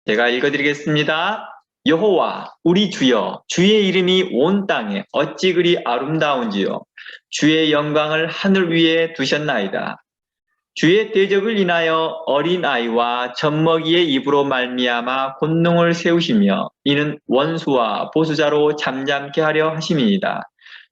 제가 읽어드리겠습니다. 여호와 우리 주여, 주의 이름이 온 땅에 어찌 그리 아름다운지요. 주의 영광을 하늘 위에 두셨나이다. 주의 대적을 인하여 어린아이와 젖먹이의 입으로 말미암아 곤능을 세우시며 이는 원수와 보수자로 잠잠케 하려 하심이니이다.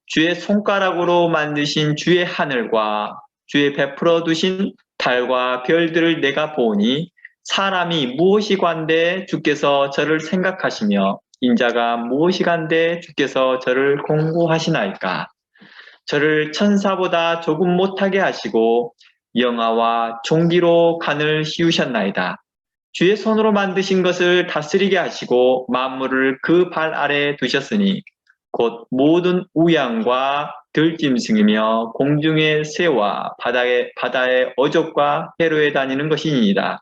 주의 손가락으로 만드신 주의 하늘과 주의 베풀어 두신 달과 별들을 내가 보니 사람이 무엇이 관대 주께서 저를 생각하시며 인자가 무엇이 간대 주께서 저를 공고하시나이까. 저를 천사보다 조금 못하게 하시고 영아와 종기로 간을 씌우셨나이다. 주의 손으로 만드신 것을 다스리게 하시고 만물을 그 발 아래 두셨으니 곧 모든 우양과 들짐승이며 공중의 새와 바다의 어족과 해로에 다니는 것이니이다.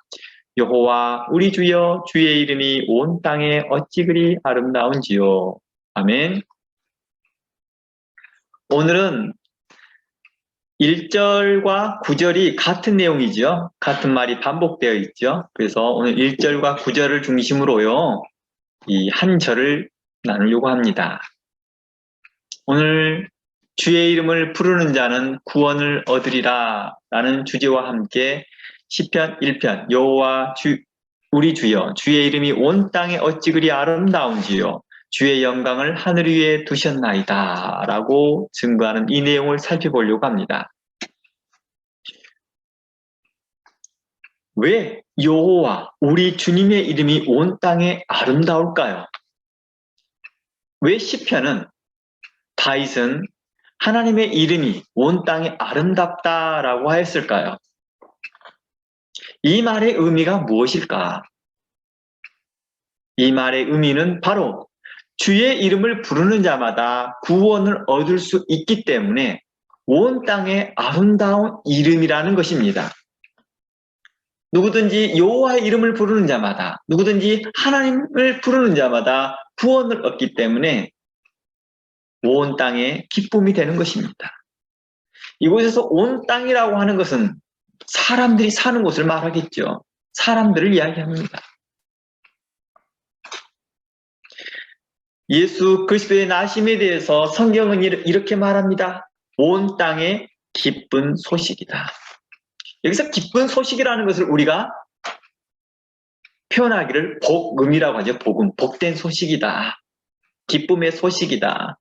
여호와 우리 주여, 주의 이름이 온 땅에 어찌 그리 아름다운지요. 아멘. 오늘은 1절과 9절이 같은 내용이죠. 같은 말이 반복되어 있죠. 그래서 오늘 1절과 9절을 중심으로요, 이 한 절을 나누려고 합니다. 오늘 주의 이름을 부르는 자는 구원을 얻으리라 라는 주제와 함께 시편 1편 여호와 우리 주여, 주의 이름이 온 땅에 어찌 그리 아름다운지요. 주의 영광을 하늘 위에 두셨나이다 라고 증거하는 이 내용을 살펴보려고 합니다. 왜 여호와 우리 주님의 이름이 온 땅에 아름다울까요? 왜 시편은 다윗은 하나님의 이름이 온 땅에 아름답다라고 하였을까요? 이 말의 의미가 무엇일까? 이 말의 의미는 바로 주의 이름을 부르는 자마다 구원을 얻을 수 있기 때문에 온 땅에 아름다운 이름이라는 것입니다. 누구든지 여호와의 이름을 부르는 자마다, 누구든지 하나님을 부르는 자마다 구원을 얻기 때문에 온 땅에 기쁨이 되는 것입니다. 이곳에서 온 땅이라고 하는 것은 사람들이 사는 곳을 말하겠죠. 사람들을 이야기합니다. 예수 그리스도의 나심에 대해서 성경은 이렇게 말합니다. 온 땅에 기쁜 소식이다. 여기서 기쁜 소식이라는 것을 우리가 표현하기를 복음이라고 하죠. 복음, 복된 소식이다. 기쁨의 소식이다.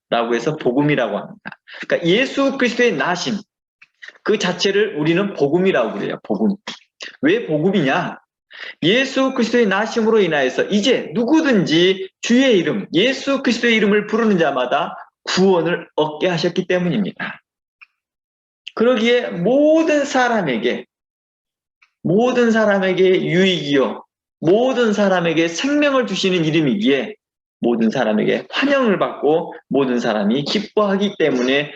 라고 해서 복음이라고 합니다. 그러니까 예수 그리스도의 나심, 그 자체를 우리는 복음이라고 그래요. 복음. 왜 복음이냐? 예수 그리스도의 나심으로 인하여서 이제 누구든지 주의 이름, 예수 그리스도의 이름을 부르는 자마다 구원을 얻게 하셨기 때문입니다. 그러기에 모든 사람에게 유익이요, 모든 사람에게 생명을 주시는 이름이기에 모든 사람에게 환영을 받고 모든 사람이 기뻐하기 때문에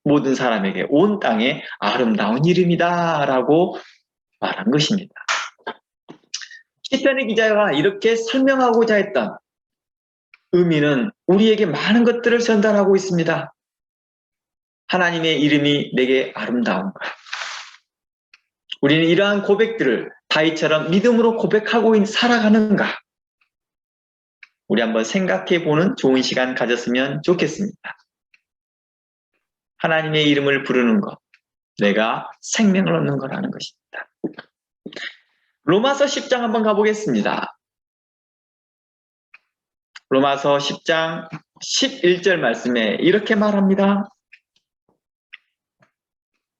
모든 사람에게 온 땅에 아름다운 이름이다 라고 말한 것입니다. 시편의 기자가 이렇게 설명하고자 했던 의미는 우리에게 많은 것들을 전달하고 있습니다. 하나님의 이름이 내게 아름다운가? 우리는 이러한 고백들을 다윗처럼 믿음으로 고백하고 살아가는가? 우리 한번 생각해보는 좋은 시간 가졌으면 좋겠습니다. 하나님의 이름을 부르는 것, 내가 생명을 얻는 거라는 것입니다. 로마서 10장 한번 가보겠습니다. 로마서 10장 11절 말씀에 이렇게 말합니다.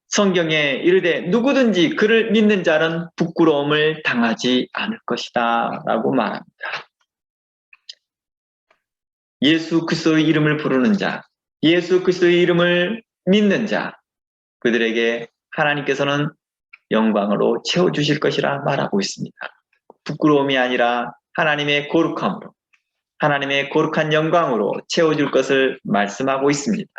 성경에 이르되 누구든지 그를 믿는 자는 부끄러움을 당하지 않을 것이다 라고 말합니다. 예수 그리스도의 이름을 부르는 자, 예수 그리스도의 이름을 믿는 자, 그들에게 하나님께서는 영광으로 채워주실 것이라 말하고 있습니다. 부끄러움이 아니라 하나님의 거룩함으로, 하나님의 거룩한 영광으로 채워줄 것을 말씀하고 있습니다.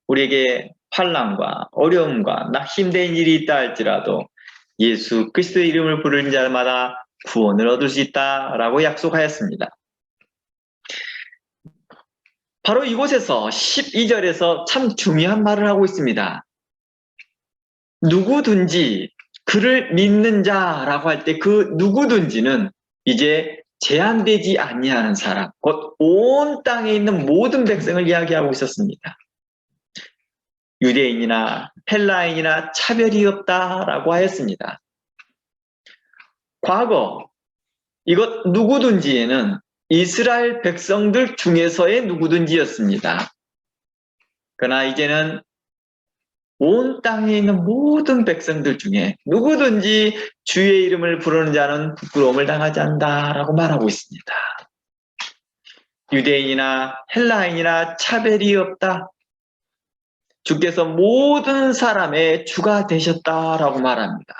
우리에게 환난과 어려움과 힘든 일이 있다 할지라도 예수 그리스도의 이름을 부르는 자마다 구원을 얻을 수 있다라고 약속하였습니다. 바로 이곳에서 12절에서 참 중요한 말을 하고 있습니다. 누구든지 그를 믿는 자라고 할 때 그 누구든지는 이제 제한되지 아니하는 사람, 곧 온 땅에 있는 모든 백성을 이야기하고 있었습니다. 유대인이나 헬라인이나 차별이 없다라고 하였습니다. 과거 이것 누구든지에는 이스라엘 백성들 중에서의 누구든지였습니다. 그러나 이제는 온 땅에 있는 모든 백성들 중에 누구든지 주의 이름을 부르는 자는 부끄러움을 당하지 않는다라고 말하고 있습니다. 유대인이나 헬라인이나 차별이 없다. 주께서 모든 사람의 주가 되셨다라고 말합니다.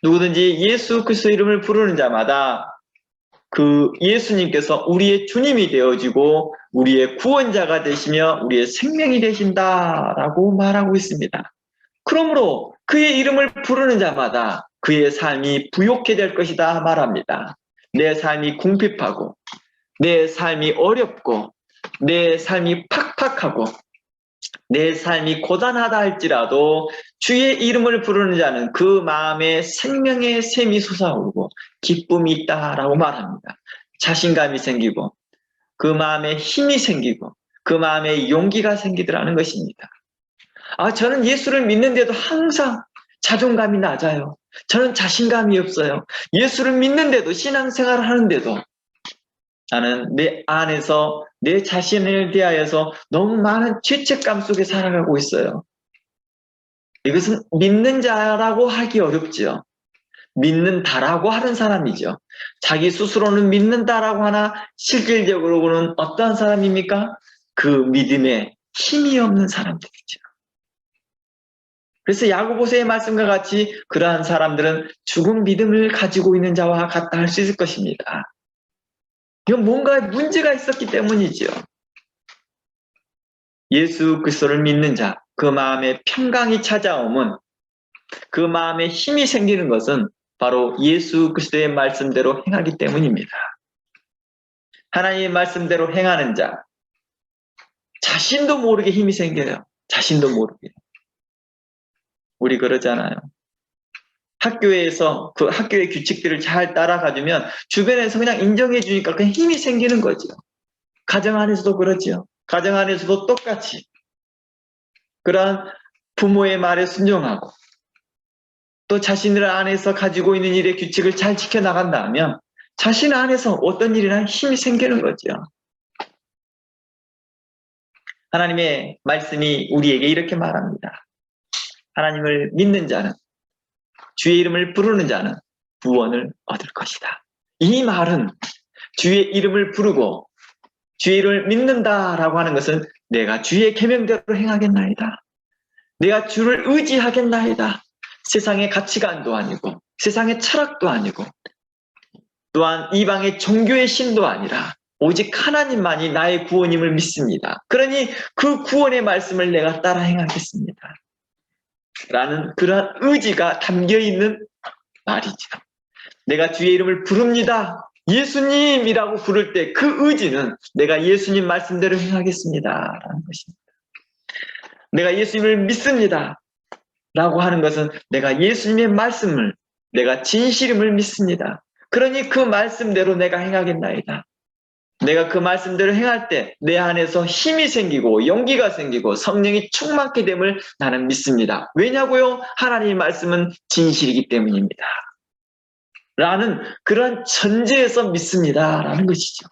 누구든지 예수 그리스도 이름을 부르는 자마다 그 예수님께서 우리의 주님이 되어지고 우리의 구원자가 되시며 우리의 생명이 되신다라고 말하고 있습니다. 그러므로 그의 이름을 부르는 자마다 그의 삶이 부욕해 될 것이다 말합니다. 내 삶이 궁핍하고 내 삶이 어렵고 내 삶이 팍팍하고 내 삶이 고단하다 할지라도 주의 이름을 부르는 자는 그 마음에 생명의 샘이 솟아오르고 기쁨이 있다라고 말합니다. 자신감이 생기고 그 마음에 힘이 생기고 그 마음에 용기가 생기더라는 것입니다. 저는 예수를 믿는데도 항상 자존감이 낮아요. 저는 자신감이 없어요. 예수를 믿는데도 신앙생활을 하는데도 나는 내 안에서 내 자신을 대하여서 너무 많은 죄책감 속에 살아가고 있어요. 이것은 믿는 자라고 하기 어렵지요. 믿는다라고 하는 사람이죠. 자기 스스로는 믿는다라고 하나 실질적으로는 어떠한 사람입니까? 그 믿음에 힘이 없는 사람들이죠. 그래서 야고보서의 말씀과 같이 그러한 사람들은 죽은 믿음을 가지고 있는 자와 같다 할 수 있을 것입니다. 이건 뭔가 문제가 있었기 때문이죠. 예수 그리스도를 믿는 자, 그 마음에 평강이 찾아오면 그 마음에 힘이 생기는 것은 바로 예수 그리스도의 말씀대로 행하기 때문입니다. 하나님의 말씀대로 행하는 자, 자신도 모르게 힘이 생겨요. 자신도 모르게. 우리 그러잖아요. 학교에서 그 학교의 규칙들을 잘 따라가주면 주변에서 그냥 인정해 주니까 그냥 힘이 생기는 거죠. 가정 안에서도 그렇죠. 가정 안에서도 똑같이 그러한 부모의 말에 순종하고 또 자신들 안에서 가지고 있는 일의 규칙을 잘 지켜나간다면 자신 안에서 어떤 일이나 힘이 생기는 거죠. 하나님의 말씀이 우리에게 이렇게 말합니다. 하나님을 믿는 자는 주의 이름을 부르는 자는 구원을 얻을 것이다. 이 말은 주의 이름을 부르고 주의 이름을 믿는다라고 하는 것은 내가 주의 계명대로 행하겠나이다. 내가 주를 의지하겠나이다. 세상의 가치관도 아니고 세상의 철학도 아니고 또한 이방의 종교의 신도 아니라 오직 하나님만이 나의 구원임을 믿습니다. 그러니 그 구원의 말씀을 내가 따라 행하겠습니다. 라는 그런 의지가 담겨있는 말이죠. 내가 주의 이름을 부릅니다. 예수님이라고 부를 때 그 의지는 내가 예수님 말씀대로 행하겠습니다. 라는 것입니다. 내가 예수님을 믿습니다. 라고 하는 것은 내가 예수님의 말씀을, 내가 진실임을 믿습니다. 그러니 그 말씀대로 내가 행하겠나이다. 내가 그 말씀대로 행할 때 내 안에서 힘이 생기고 용기가 생기고 성령이 충만케 됨을 나는 믿습니다. 왜냐고요? 하나님의 말씀은 진실이기 때문입니다. 라는 그런 전제에서 믿습니다. 라는 것이죠.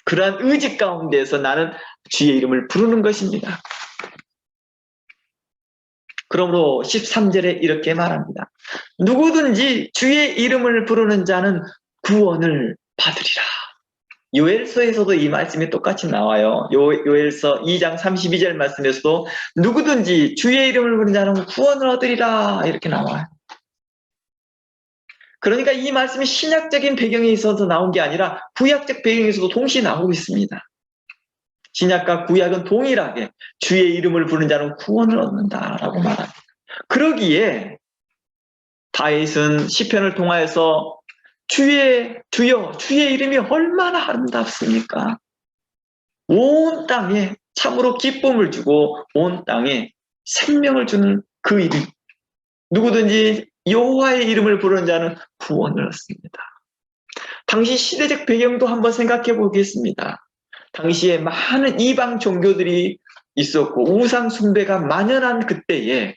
그러한 의지 가운데에서 나는 주의 이름을 부르는 것입니다. 그러므로 13절에 이렇게 말합니다. 누구든지 주의 이름을 부르는 자는 구원을 받으리라. 요엘서에서도 이 말씀이 똑같이 나와요. 요엘서 2장 32절 말씀에서도 누구든지 주의 이름을 부르는 자는 구원을 얻으리라 이렇게 나와요. 그러니까 이 말씀이 신약적인 배경에 있어서 나온 게 아니라 구약적 배경에서도 동시에 나오고 있습니다. 신약과 구약은 동일하게 주의 이름을 부르는 자는 구원을 얻는다라고 말합니다. 그러기에 다윗은 시편을 통하여서 주여 주의 이름이 얼마나 아름답습니까? 온 땅에 참으로 기쁨을 주고 온 땅에 생명을 주는 그 이름, 누구든지 여호와의 이름을 부르는 자는 구원을 얻습니다. 당시 시대적 배경도 한번 생각해 보겠습니다. 당시에 많은 이방 종교들이 있었고 우상 숭배가 만연한 그때에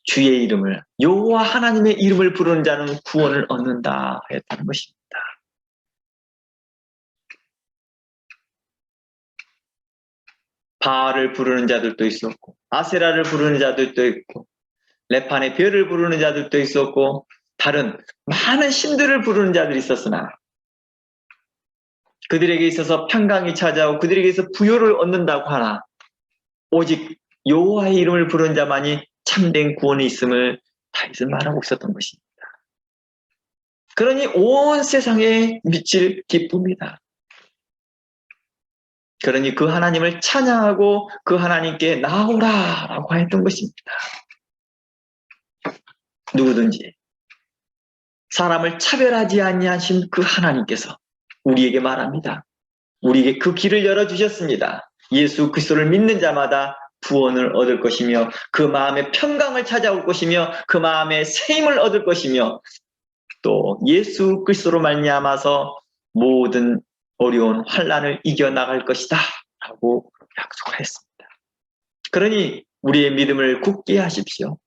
주의 이름을, 여호와 하나님의 이름을 부르는 자는 구원을 얻는다 했다는 것입니다. 바알을 부르는 자들도 있었고 아세라를 부르는 자들도 있고 레판의 별을 부르는 자들도 있었고 다른 많은 신들을 부르는 자들이 있었으나 그들에게 있어서 평강이 찾아오고 그들에게 서 부요를 얻는다고 하나 오직 여호와의 이름을 부르는 자만이 참된 구원이 있음을 다윗은 말하고 있었던 것입니다. 그러니 온 세상에 미칠 기쁨이다. 그러니 그 하나님을 찬양하고 그 하나님께 나오라라고 했던 것입니다. 누구든지 사람을 차별하지 아니하신 그 하나님께서 우리에게 말합니다. 우리에게 그 길을 열어주셨습니다. 예수 그리스도를 믿는 자마다 구원을 얻을 것이며 그 마음에 평강을 찾아올 것이며 그 마음에 새 힘을 얻을 것이며 또 예수 그리스도로 말미암아서 모든 어려운 환난을 이겨나갈 것이다 라고 약속하였습니다. 그러니 우리의 믿음을 굳게 하십시오.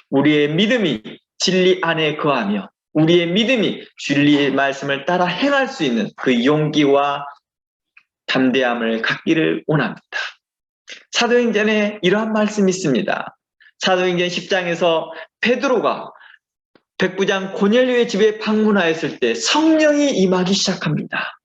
우리의 믿음이 진리 안에 거하며 우리의 믿음이 진리의 말씀을 따라 행할 수 있는 그 용기와 담대함을 갖기를 원합니다. 사도행전에 이러한 말씀이 있습니다. 사도행전 10장에서 베드로가 백부장 고넬료의 집에 방문하였을 때 성령이 임하기 시작합니다.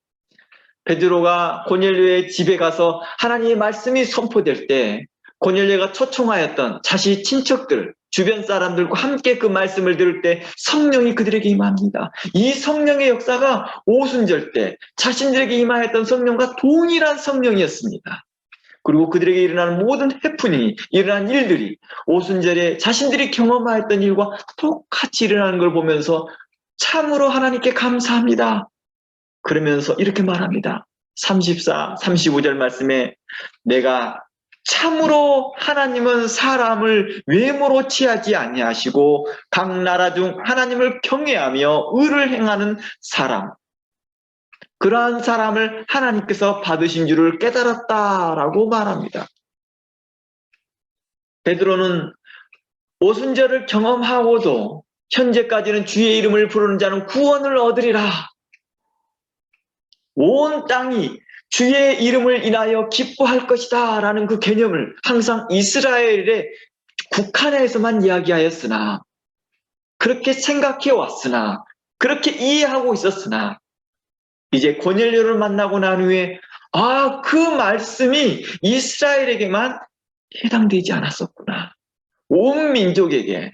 베드로가 고넬료의 집에 가서 하나님의 말씀이 선포될 때 고넬료가 초청하였던 자신의 친척들, 주변 사람들과 함께 그 말씀을 들을 때 성령이 그들에게 임합니다. 이 성령의 역사가 오순절 때 자신들에게 임하였던 성령과 동일한 성령이었습니다. 그리고 그들에게 일어나는 모든 해프닝이, 일어난 일들이 오순절에 자신들이 경험하였던 일과 똑같이 일어나는 걸 보면서 참으로 하나님께 감사합니다. 그러면서 이렇게 말합니다. 34, 35절 말씀에 내가 참으로 하나님은 사람을 외모로 취하지 아니하시고 각 나라 중 하나님을 경외하며 의를 행하는 사람, 그러한 사람을 하나님께서 받으신 줄을 깨달았다라고 말합니다. 베드로는 오순절을 경험하고도 현재까지는 주의 이름을 부르는 자는 구원을 얻으리라. 온 땅이 주의 이름을 인하여 기뻐할 것이다 라는 그 개념을 항상 이스라엘의 국한에서만 이야기하였으나 그렇게 생각해 왔으나 그렇게 이해하고 있었으나 이제 고넬료를 만나고 난 후에 그 말씀이 이스라엘에게만 해당되지 않았었구나. 온 민족에게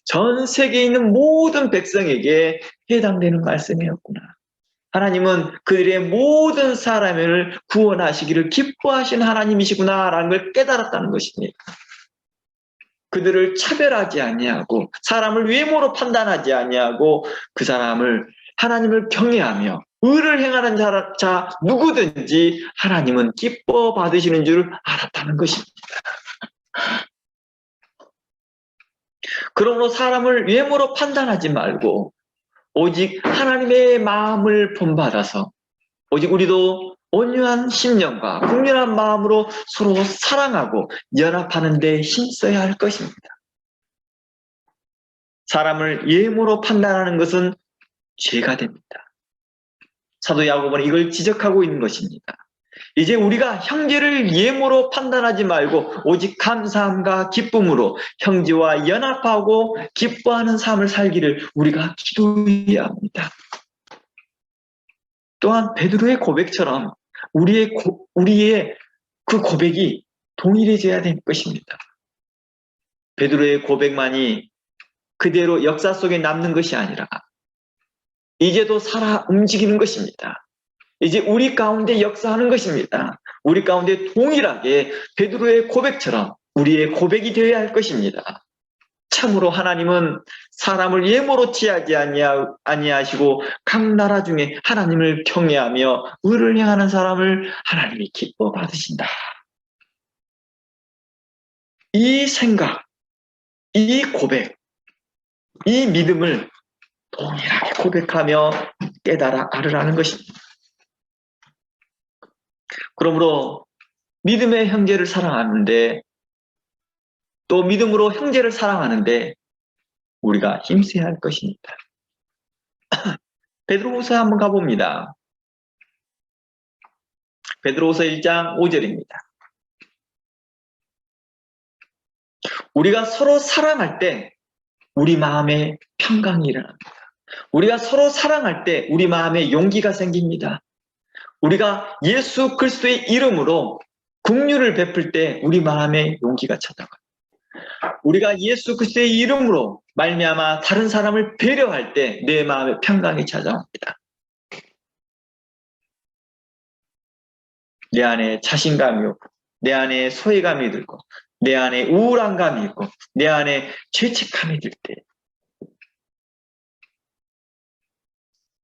전 세계에 있는 모든 백성에게 해당되는 말씀이었구나. 하나님은 그들의 모든 사람을 구원하시기를 기뻐하신 하나님이시구나라는 걸 깨달았다는 것입니다. 그들을 차별하지 아니하고 사람을 외모로 판단하지 아니하고 그 사람을 하나님을 경외하며 의를 행하는 자 누구든지 하나님은 기뻐 받으시는 줄 알았다는 것입니다. 그러므로 사람을 외모로 판단하지 말고 오직 하나님의 마음을 본받아서 오직 우리도 온유한 심령과 국률한 마음으로 서로 사랑하고 연합하는 데 힘써야 할 것입니다. 사람을 외모로 판단하는 것은 죄가 됩니다. 사도 야고보는 이걸 지적하고 있는 것입니다. 이제 우리가 형제를 외모로 판단하지 말고 오직 감사함과 기쁨으로 형제와 연합하고 기뻐하는 삶을 살기를 우리가 기도해야 합니다. 또한 베드로의 고백처럼 우리의 그 고백이 동일해져야 될 것입니다. 베드로의 고백만이 그대로 역사 속에 남는 것이 아니라 이제도 살아 움직이는 것입니다. 이제 우리 가운데 역사하는 것입니다. 우리 가운데 동일하게 베드로의 고백처럼 우리의 고백이 되어야 할 것입니다. 참으로 하나님은 사람을 외모로 취하지 아니하시고 각 나라 중에 하나님을 경외하며 의를 행하는 사람을 하나님이 기뻐 받으신다. 이 생각, 이 고백, 이 믿음을 동일하게 고백하며 깨달아 알으라는 것입니다. 그러므로 믿음의 형제를 사랑하는데, 또 믿음으로 형제를 사랑하는데 우리가 힘써야 할 것입니다. 베드로후서 한번 가봅니다. 베드로후서 1장 5절입니다. 우리가 서로 사랑할 때 우리 마음에 평강이 일어납니다. 우리가 서로 사랑할 때 우리 마음에 용기가 생깁니다. 우리가 예수 그리스도의 이름으로 긍휼을 베풀 때 우리 마음에 용기가 찾아가요. 우리가 예수 그리스도의 이름으로 말미암아 다른 사람을 배려할 때 내 마음에 평강이 찾아옵니다. 내 안에 자신감이 오고, 내 안에 소외감이 들고, 내 안에 우울한 감이 있고, 내 안에 죄책감이 들 때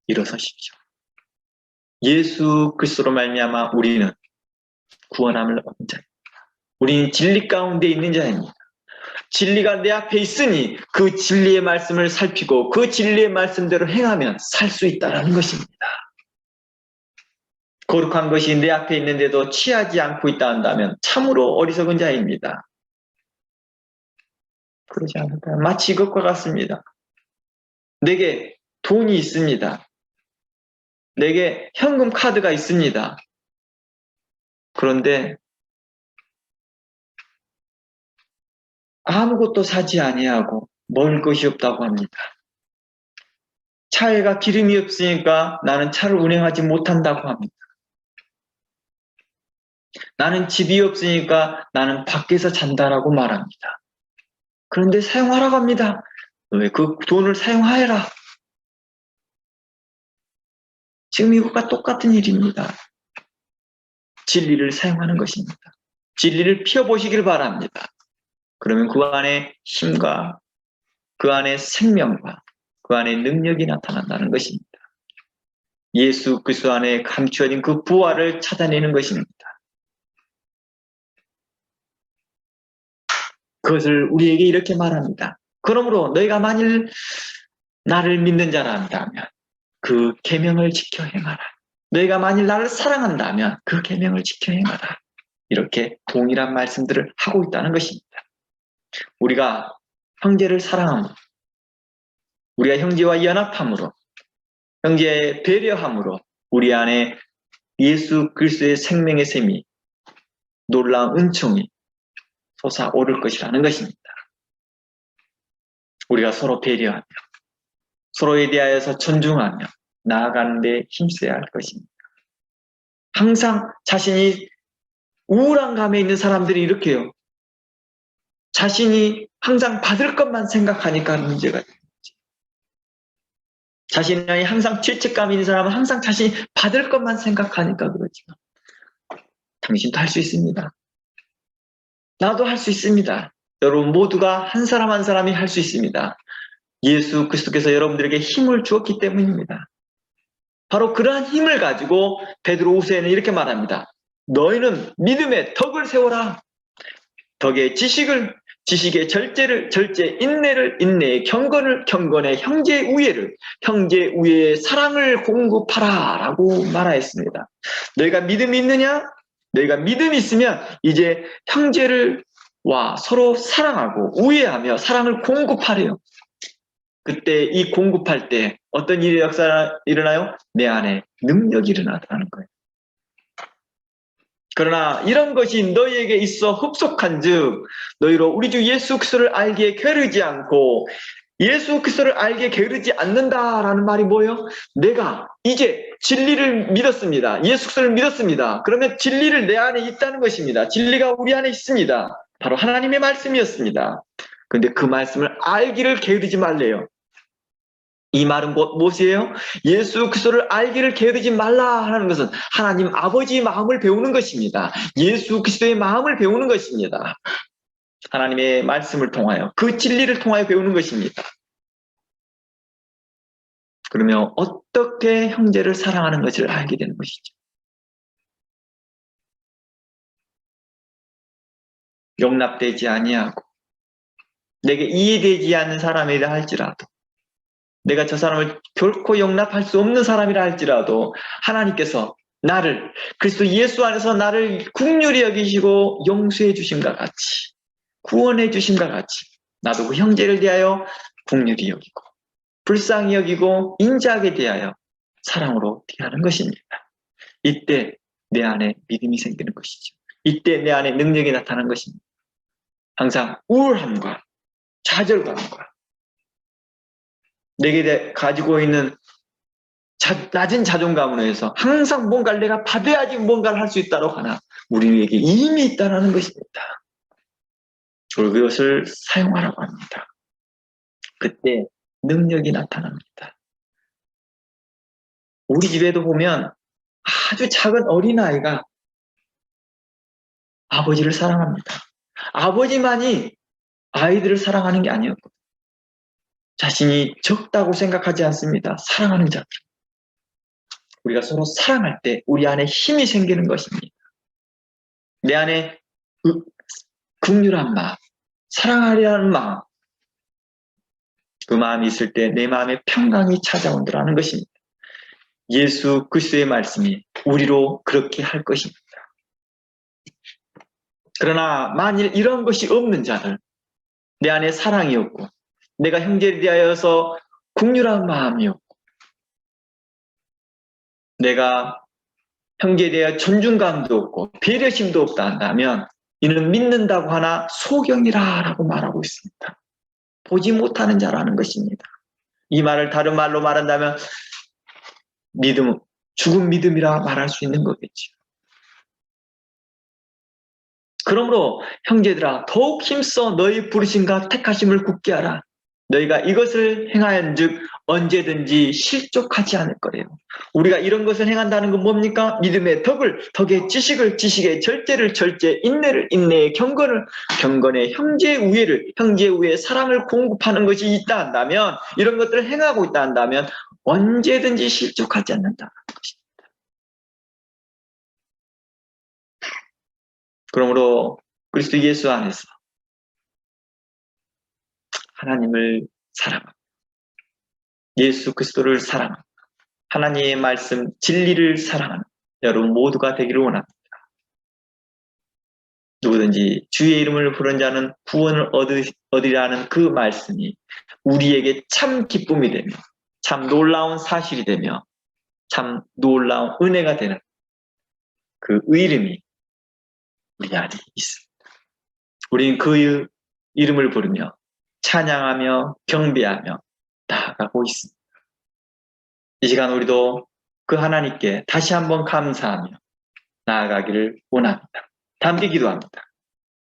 일어서십시오. 예수 그리스도로 말미암아 우리는 구원함을 얻은 자입니다. 우리는 진리 가운데 있는 자입니다. 진리가 내 앞에 있으니 그 진리의 말씀을 살피고 그 진리의 말씀대로 행하면 살 수 있다는 것입니다. 거룩한 것이 내 앞에 있는데도 취하지 않고 있다 한다면 참으로 어리석은 자입니다. 그러지 않을까요? 마치 이것과 같습니다. 내게 돈이 있습니다. 내게 현금 카드가 있습니다. 그런데 아무것도 사지 아니하고 먹을 것이 없다고 합니다. 차에가 기름이 없으니까 나는 차를 운행하지 못한다고 합니다. 나는 집이 없으니까 나는 밖에서 잔다라고 말합니다. 그런데 사용하라고 합니다. 왜 그 돈을 사용하여라. 지금 이것과 똑같은 일입니다. 진리를 사용하는 것입니다. 진리를 피워보시길 바랍니다. 그러면 그 안에 힘과 그 안에 생명과 그 안에 능력이 나타난다는 것입니다. 예수 그리스도 안에 감추어진 그 부활을 찾아내는 것입니다. 그것을 우리에게 이렇게 말합니다. 그러므로 너희가 만일 나를 믿는 자라 한다면 그 계명을 지켜 행하라. 너희가 만일 나를 사랑한다면 그 계명을 지켜 행하라. 이렇게 동일한 말씀들을 하고 있다는 것입니다. 우리가 형제를 사랑함으로, 우리가 형제와 연합함으로, 형제의 배려함으로 우리 안에 예수 그리스도의 생명의 샘이, 놀라운 은총이 솟아오를 것이라는 것입니다. 우리가 서로 배려하며 서로에 대하여서 존중하며 나아가는 데 힘써야 할 것입니다. 항상 자신이 우울한 감에 있는 사람들이 이렇게요. 자신이 항상 받을 것만 생각하니까 문제가 있는 거지. 자신이 항상 죄책감이 있는 사람은 항상 자신이 받을 것만 생각하니까 그렇지만 당신도 할 수 있습니다. 나도 할 수 있습니다. 여러분 모두가 한 사람 한 사람이 할 수 있습니다. 예수 그리스도께서 여러분들에게 힘을 주었기 때문입니다. 바로 그러한 힘을 가지고 베드로후서에는 이렇게 말합니다. 너희는 믿음의 덕을 세워라. 덕의 지식을, 지식의 절제를, 절제 인내를, 인내의 경건을, 경건의 형제의 우애를, 형제의 우애의 사랑을 공급하라 라고 말하였습니다. 너희가 믿음이 있느냐? 너희가 믿음이 있으면 이제 형제를 와 서로 사랑하고 우애하며 사랑을 공급하래요. 그때 이 공급할 때 어떤 일의 역사가 일어나요? 내 안에 능력이 일어나는 거예요. 그러나 이런 것이 너희에게 있어 흡속한즉 너희로 우리 주 예수 그리스도를 알기에 게으르지 않고, 예수 그리스도를 알기에 게으르지 않는다라는 말이 뭐예요? 내가 이제 진리를 믿었습니다. 예수 그리스도를 믿었습니다. 그러면 진리를 내 안에 있다는 것입니다. 진리가 우리 안에 있습니다. 바로 하나님의 말씀이었습니다. 그런데 그 말씀을 알기를 게으르지 말래요. 이 말은 무엇이에요? 예수 그리스도를 알기를 게으르지 말라 하는 것은 하나님 아버지의 마음을 배우는 것입니다. 예수 그리스도의 마음을 배우는 것입니다. 하나님의 말씀을 통하여 그 진리를 통하여 배우는 것입니다. 그러면 어떻게 형제를 사랑하는 것을 알게 되는 것이죠. 용납되지 아니하고 내게 이해되지 않는 사람이라 할지라도 내가 저 사람을 결코 용납할 수 없는 사람이라 할지라도 하나님께서 나를 그리스도 예수 안에서 나를 긍휼히 여기시고 용서해 주심과 같이 구원해 주심과 같이 나도 그 형제를 대하여 긍휼히 여기고 불쌍히 여기고 인자하게 대하여 사랑으로 대하는 것입니다. 이때 내 안에 믿음이 생기는 것이죠. 이때 내 안에 능력이 나타나는 것입니다. 항상 우울함과 좌절감과 내게 가지고 있는 낮은 자존감으로 해서 항상 뭔가를 내가 받아야지 뭔가를 할 수 있다고 하나 우리에게 이미 있다는 것입니다. 그것을 사용하라고 합니다. 그때 능력이 나타납니다. 우리 집에도 보면 아주 작은 어린아이가 아버지를 사랑합니다. 아버지만이 아이들을 사랑하는 게 아니었고 자신이 적다고 생각하지 않습니다. 사랑하는 자들. 우리가 서로 사랑할 때 우리 안에 힘이 생기는 것입니다. 내 안에 긍휼한 마음, 사랑하려는 마음, 그 마음이 있을 때 내 마음에 평강이 찾아온다는 것입니다. 예수 그리스도의 말씀이 우리로 그렇게 할 것입니다. 그러나 만일 이런 것이 없는 자들, 내 안에 사랑이 없고 내가 형제에 대하여서 긍휼한 마음이 없고 내가 형제에 대하여 존중감도 없고 배려심도 없다 한다면 이는 믿는다고 하나 소경이라 라고 말하고 있습니다. 보지 못하는 자라는 것입니다. 이 말을 다른 말로 말한다면 믿음, 죽은 믿음이라 말할 수 있는 거겠죠. 그러므로 형제들아 더욱 힘써 너희 부르심과 택하심을 굳게 하라. 너희가 이것을 행하연즉 언제든지 실족하지 않을 거예요. 우리가 이런 것을 행한다는 건 뭡니까? 믿음의 덕의 지식을 지식의 절제를 절제, 인내를 인내의 경건의 형제의 우애의 사랑을 공급하는 것이 있다 한다면 이런 것들을 행하고 있다 한다면 언제든지 실족하지 않는다는 것입니다. 그러므로 그리스도 예수 안에서 하나님을 사랑합니다. 예수 그리스도를 사랑합니다. 하나님의 말씀, 진리를 사랑하는 여러분 모두가 되기를 원합니다. 누구든지 주의 이름을 부른 자는 구원을 얻으리라는 그 말씀이 우리에게 참 기쁨이 되며 참 놀라운 사실이 되며 참 놀라운 은혜가 되는 그 이름이 우리 안에 있습니다. 우리는 그 이름을 부르며 찬양하며 경배하며 나아가고 있습니다. 이 시간 우리도 그 하나님께 다시 한번 감사하며 나아가기를 원합니다. 함께 기도합니다.